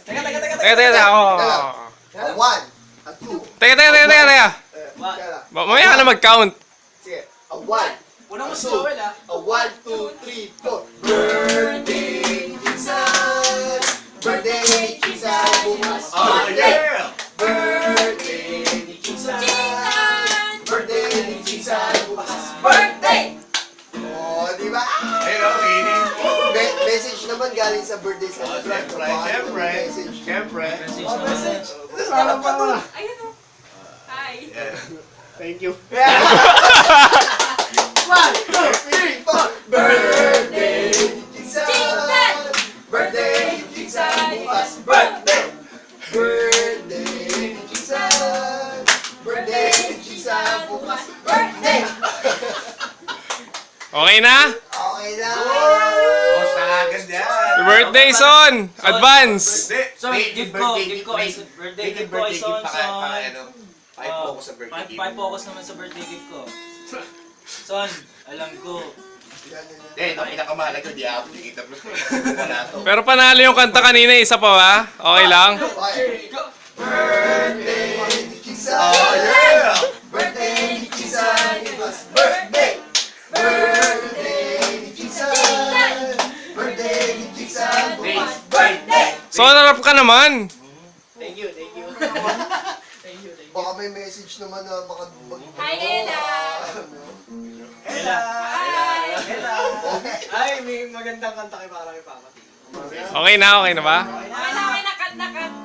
Teka. A 1, a 2. Teka. Mamaya ka na mag-count. Sige. A 1. Unang mo si Joel ah. A 1, 2, 3, 4. Birthday, Jinsan! Birthday ni Jinsan! Bukas! Birthday ni Jinsan! Birthday ni Jinsan! Bukas! Birthday! Oh, di ba? Message naman galing sa birthday celebrant. Siyempre. Ayun o. Hi. Thank you. 1, 2, 3, 4. Birthday ni Jinsan! Birthday ni Jinsan! Bukas! Birthday! Birthday ni Jinsan! Birthday ni Jinsan! Bukas! Birthday! Okay na? Okay na! Sa agad yan. Birthday son! Advance! So, gift ko ay birthday gift ko ay son. Focus sa birthday gift. Focus naman sa birthday gift ko. Son, alam ko. Ito pinakamahalaga, di ako nakikita mo. Wala to. Pero panalo yung kanta kanina, isa pa ba? Okay lang? Birthday ni Jinsan! Oh, yeah! Birthday ni Jinsan! Bukas! Birthday! Birthday ni Jinsan! Birthday ni Jinsan! Bukas! Birthday! So, narap ka naman! Thank you. Baka may message naman na baka... Hi, Ella! Ay, may magandang kanta kay Papa. Okay na ba? Okay na, cut.